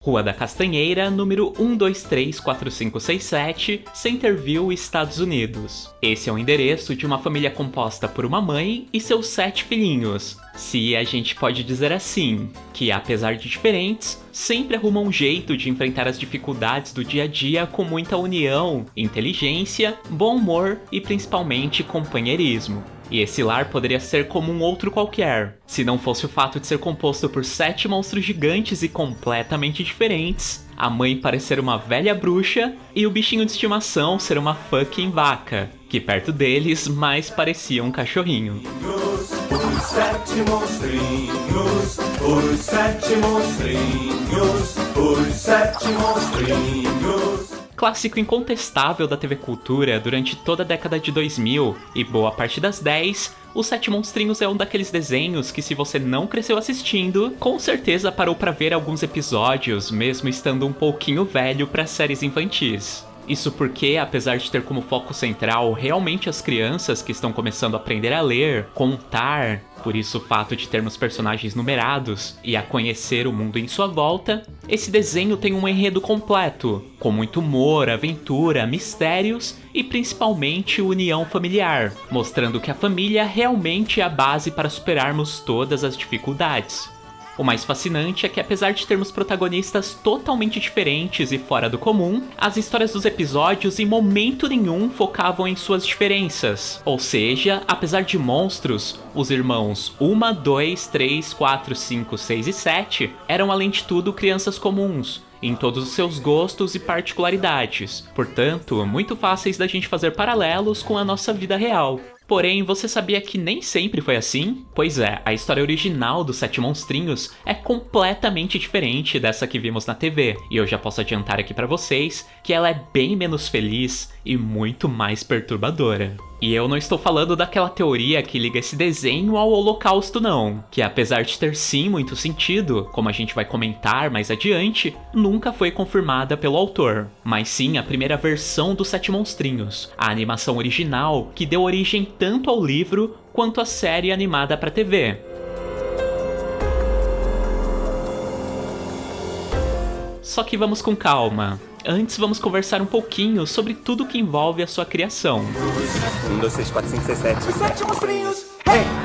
Rua da Castanheira, número 1234567, Centerville, Estados Unidos. Esse é o endereço de uma família composta por uma mãe e seus 7 filhinhos. Se a gente pode dizer assim, que apesar de diferentes, sempre arrumam um jeito de enfrentar as dificuldades do dia a dia com muita união, inteligência, bom humor e principalmente companheirismo. E esse lar poderia ser como um outro qualquer, se não fosse o fato de ser composto por 7 monstros gigantes e completamente diferentes, a mãe parecer uma velha bruxa e o bichinho de estimação ser uma fucking vaca, que perto deles mais parecia um cachorrinho. Os 7 monstrinhos, os 7 monstrinhos, os 7 monstrinhos. Clássico incontestável da TV Cultura durante toda a década de 2000 e boa parte das 10, Os 7 Monstrinhos é um daqueles desenhos que, se você não cresceu assistindo, com certeza parou pra ver alguns episódios, mesmo estando um pouquinho velho para séries infantis. Isso porque, apesar de ter como foco central realmente as crianças que estão começando a aprender a ler, contar, por isso o fato de termos personagens numerados e a conhecer o mundo em sua volta, esse desenho tem um enredo completo, com muito humor, aventura, mistérios e principalmente união familiar, mostrando que a família realmente é a base para superarmos todas as dificuldades. O mais fascinante é que, apesar de termos protagonistas totalmente diferentes e fora do comum, as histórias dos episódios em momento nenhum focavam em suas diferenças. Ou seja, apesar de monstros, os irmãos 1, 2, 3, 4, 5, 6 e 7 eram, além de tudo, crianças comuns, em todos os seus gostos e particularidades, portanto, muito fáceis da gente fazer paralelos com a nossa vida real. Porém, você sabia que nem sempre foi assim? Pois é, a história original dos 7 Monstrinhos é completamente diferente dessa que vimos na TV, e eu já posso adiantar aqui pra vocês que ela é bem menos feliz e muito mais perturbadora. E eu não estou falando daquela teoria que liga esse desenho ao Holocausto não, que apesar de ter sim muito sentido, como a gente vai comentar mais adiante, nunca foi confirmada pelo autor, mas sim a primeira versão dos 7 Monstrinhos, a animação original que deu origem tanto ao livro quanto à série animada para TV. Só que vamos com calma. Antes vamos conversar um pouquinho sobre tudo que envolve a sua criação. 1, 2, 3, 4, 5, 6, 7. Os 7 monstrinhos!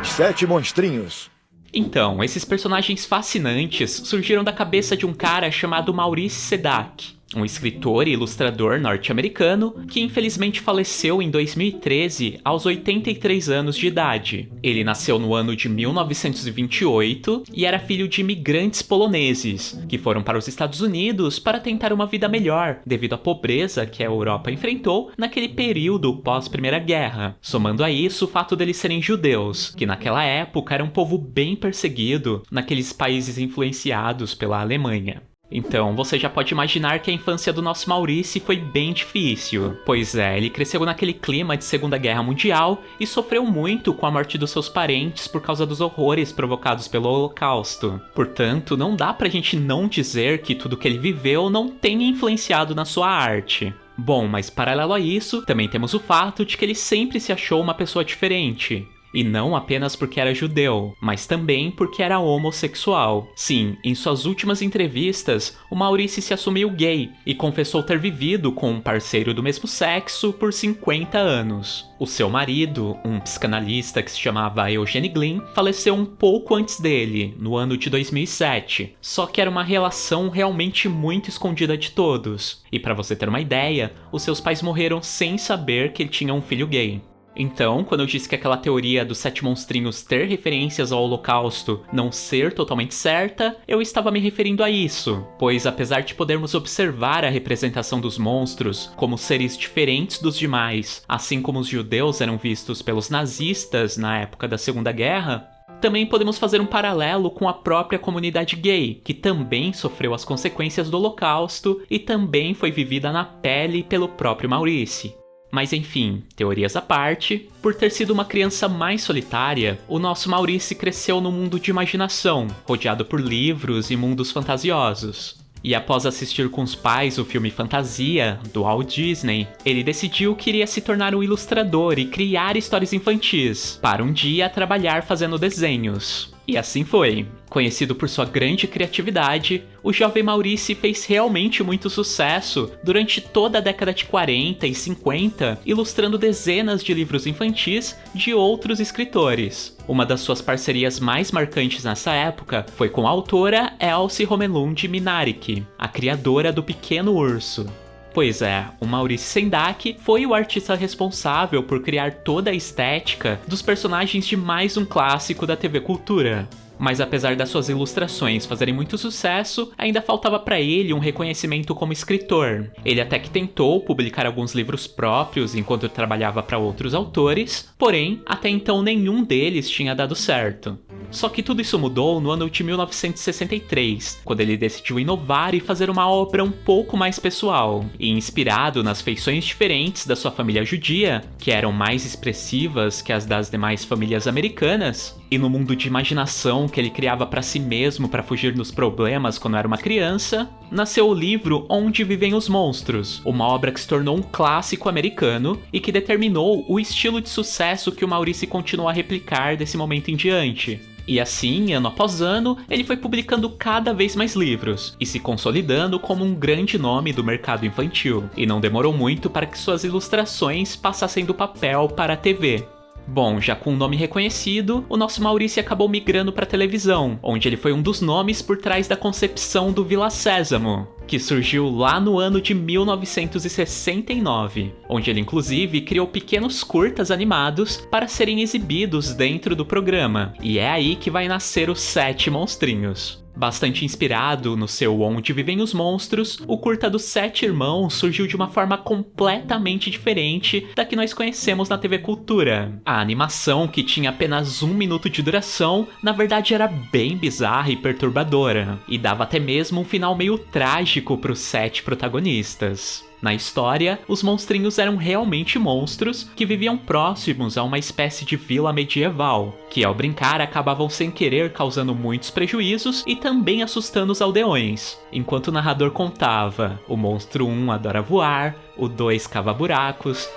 7 monstrinhos. Então, esses personagens fascinantes surgiram da cabeça de um cara chamado Maurice Sedak, um escritor e ilustrador norte-americano que infelizmente faleceu em 2013 aos 83 anos de idade. Ele nasceu no ano de 1928 e era filho de imigrantes poloneses, que foram para os Estados Unidos para tentar uma vida melhor, devido à pobreza que a Europa enfrentou naquele período pós-Primeira Guerra. Somando a isso o fato deles serem judeus, que naquela época era um povo bem perseguido naqueles países influenciados pela Alemanha. Então, você já pode imaginar que a infância do nosso Maurice foi bem difícil. Pois é, ele cresceu naquele clima de Segunda Guerra Mundial e sofreu muito com a morte dos seus parentes por causa dos horrores provocados pelo Holocausto. Portanto, não dá pra gente não dizer que tudo que ele viveu não tenha influenciado na sua arte. Bom, mas paralelo a isso, também temos o fato de que ele sempre se achou uma pessoa diferente. E não apenas porque era judeu, mas também porque era homossexual. Sim, em suas últimas entrevistas, o Maurice se assumiu gay e confessou ter vivido com um parceiro do mesmo sexo por 50 anos. O seu marido, um psicanalista que se chamava Eugene Glynn, faleceu um pouco antes dele, no ano de 2007. Só que era uma relação realmente muito escondida de todos. E para você ter uma ideia, os seus pais morreram sem saber que ele tinha um filho gay. Então, quando eu disse que aquela teoria dos 7 monstrinhos ter referências ao Holocausto não ser totalmente certa, eu estava me referindo a isso, pois apesar de podermos observar a representação dos monstros como seres diferentes dos demais, assim como os judeus eram vistos pelos nazistas na época da Segunda Guerra, também podemos fazer um paralelo com a própria comunidade gay, que também sofreu as consequências do Holocausto e também foi vivida na pele pelo próprio Maurice. Mas enfim, teorias à parte, por ter sido uma criança mais solitária, o nosso Maurice cresceu num mundo de imaginação, rodeado por livros e mundos fantasiosos. E após assistir com os pais o filme Fantasia, do Walt Disney, ele decidiu que iria se tornar um ilustrador e criar histórias infantis, para um dia trabalhar fazendo desenhos. E assim foi. Conhecido por sua grande criatividade, o jovem Maurice fez realmente muito sucesso durante toda a década de 40 e 50, ilustrando dezenas de livros infantis de outros escritores. Uma das suas parcerias mais marcantes nessa época foi com a autora Elsie Romelund Minarik, a criadora do Pequeno Urso. Pois é, o Maurice Sendak foi o artista responsável por criar toda a estética dos personagens de mais um clássico da TV Cultura. Mas apesar das suas ilustrações fazerem muito sucesso, ainda faltava para ele um reconhecimento como escritor. Ele até que tentou publicar alguns livros próprios enquanto trabalhava para outros autores, porém, até então nenhum deles tinha dado certo. Só que tudo isso mudou no ano de 1963, quando ele decidiu inovar e fazer uma obra um pouco mais pessoal. E inspirado nas feições diferentes da sua família judia, que eram mais expressivas que as das demais famílias americanas, e no mundo de imaginação que ele criava para si mesmo para fugir dos problemas quando era uma criança, nasceu o livro Onde Vivem os Monstros, uma obra que se tornou um clássico americano e que determinou o estilo de sucesso que o Maurice continuou a replicar desse momento em diante. E assim, ano após ano, ele foi publicando cada vez mais livros e se consolidando como um grande nome do mercado infantil. E não demorou muito para que suas ilustrações passassem do papel para a TV. Bom, já com um nome reconhecido, o nosso Maurice acabou migrando para a televisão, onde ele foi um dos nomes por trás da concepção do Vila Sésamo, que surgiu lá no ano de 1969, onde ele inclusive criou pequenos curtas animados para serem exibidos dentro do programa, e é aí que vai nascer os 7 Monstrinhos. Bastante inspirado no seu Onde Vivem os Monstros, o curta dos 7 Irmãos surgiu de uma forma completamente diferente da que nós conhecemos na TV Cultura. A animação, que tinha apenas 1 minuto de duração, na verdade era bem bizarra e perturbadora, e dava até mesmo um final meio trágico para os 7 protagonistas. Na história, os monstrinhos eram realmente monstros que viviam próximos a uma espécie de vila medieval, que ao brincar acabavam sem querer causando muitos prejuízos e também assustando os aldeões. Enquanto o narrador contava, o monstro 1 adora voar, o 2 cava buracos,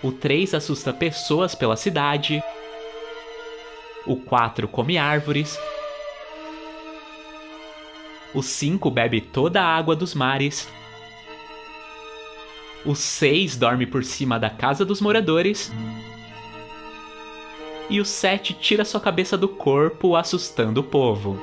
o 3 assusta pessoas pela cidade, o 4 come árvores, o 5 bebe toda a água dos mares, o 6 dorme por cima da casa dos moradores, e o 7 tira sua cabeça do corpo, assustando o povo.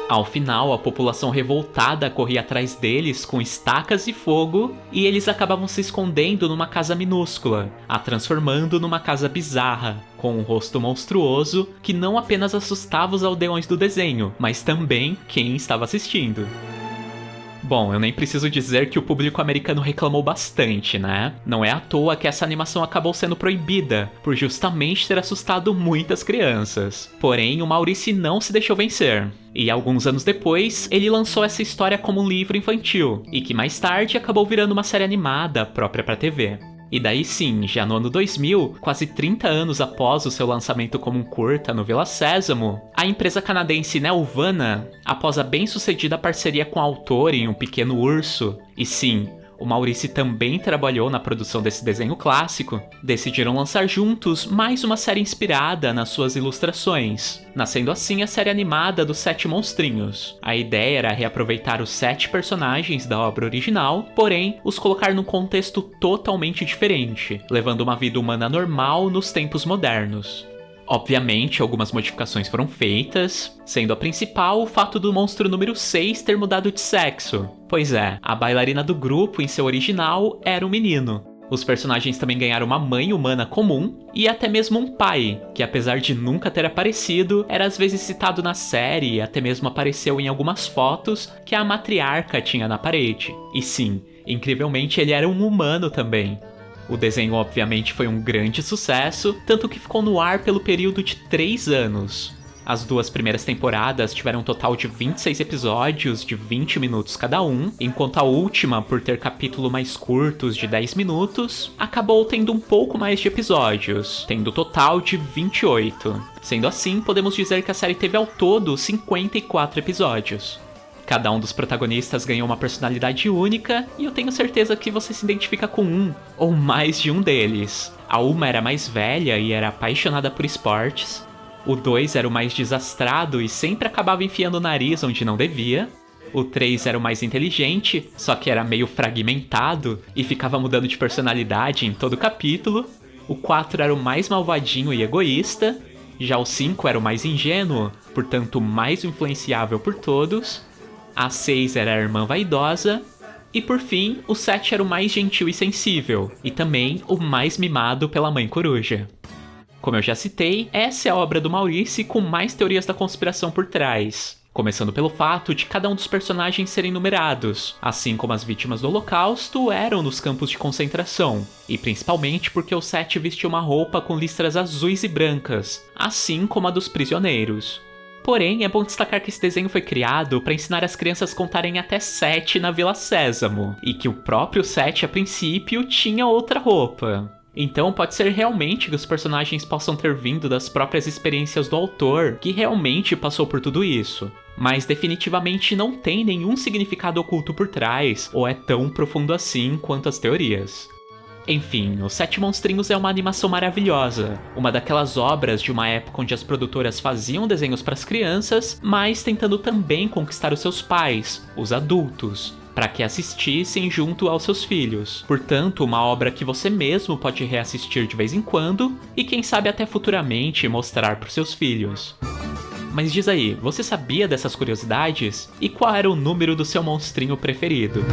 Ao final, a população revoltada corria atrás deles com estacas e fogo, e eles acabavam se escondendo numa casa minúscula, a transformando numa casa bizarra, com um rosto monstruoso que não apenas assustava os aldeões do desenho, mas também quem estava assistindo. Bom, eu nem preciso dizer que o público americano reclamou bastante, né? Não é à toa que essa animação acabou sendo proibida, por justamente ter assustado muitas crianças. Porém, o Maurice não se deixou vencer. E alguns anos depois, ele lançou essa história como um livro infantil, e que mais tarde acabou virando uma série animada própria para TV. E daí sim, já no ano 2000, quase 30 anos após o seu lançamento como um curta no Vila Sésamo, a empresa canadense Nelvana, após a bem-sucedida parceria com a autora em Um Pequeno Urso, e sim, o Maurice também trabalhou na produção desse desenho clássico, decidiram lançar juntos mais uma série inspirada nas suas ilustrações, nascendo assim a série animada dos 7 Monstrinhos. A ideia era reaproveitar os 7 personagens da obra original, porém os colocar num contexto totalmente diferente, levando uma vida humana normal nos tempos modernos. Obviamente, algumas modificações foram feitas, sendo a principal o fato do monstro número 6 ter mudado de sexo. Pois é, a bailarina do grupo em seu original era um menino. Os personagens também ganharam uma mãe humana comum e até mesmo um pai, que apesar de nunca ter aparecido, era às vezes citado na série e até mesmo apareceu em algumas fotos que a matriarca tinha na parede. E sim, incrivelmente ele era um humano também. O desenho obviamente foi um grande sucesso, tanto que ficou no ar pelo período de 3 anos. As 2 primeiras temporadas tiveram um total de 26 episódios de 20 minutos cada um, enquanto a última, por ter capítulos mais curtos de 10 minutos, acabou tendo um pouco mais de episódios, tendo um total de 28. Sendo assim, podemos dizer que a série teve ao todo 54 episódios. Cada um dos protagonistas ganhou uma personalidade única, e eu tenho certeza que você se identifica com um ou mais de um deles. A Uma era mais velha e era apaixonada por esportes. O 2 era o mais desastrado e sempre acabava enfiando o nariz onde não devia. O 3 era o mais inteligente, só que era meio fragmentado e ficava mudando de personalidade em todo capítulo. O 4 era o mais malvadinho e egoísta. Já o 5 era o mais ingênuo, portanto mais influenciável por todos. A 6 era a irmã vaidosa. E por fim, o 7 era o mais gentil e sensível, e também o mais mimado pela mãe coruja. Como eu já citei, essa é a obra do Maurice com mais teorias da conspiração por trás. Começando pelo fato de cada um dos personagens serem numerados, assim como as vítimas do Holocausto eram nos campos de concentração, e principalmente porque o 7 vestia uma roupa com listras azuis e brancas, assim como a dos prisioneiros. Porém, é bom destacar que esse desenho foi criado para ensinar as crianças a contarem até 7 na Vila Sésamo, e que o próprio 7, a princípio, tinha outra roupa. Então pode ser realmente que os personagens possam ter vindo das próprias experiências do autor, que realmente passou por tudo isso. Mas definitivamente não tem nenhum significado oculto por trás, ou é tão profundo assim quanto as teorias. Enfim, Os Sete Monstrinhos é uma animação maravilhosa, uma daquelas obras de uma época onde as produtoras faziam desenhos para as crianças, mas tentando também conquistar os seus pais, os adultos, para que assistissem junto aos seus filhos. Portanto, uma obra que você mesmo pode reassistir de vez em quando e quem sabe até futuramente mostrar para os seus filhos. Mas diz aí, você sabia dessas curiosidades? E qual era o número do seu monstrinho preferido?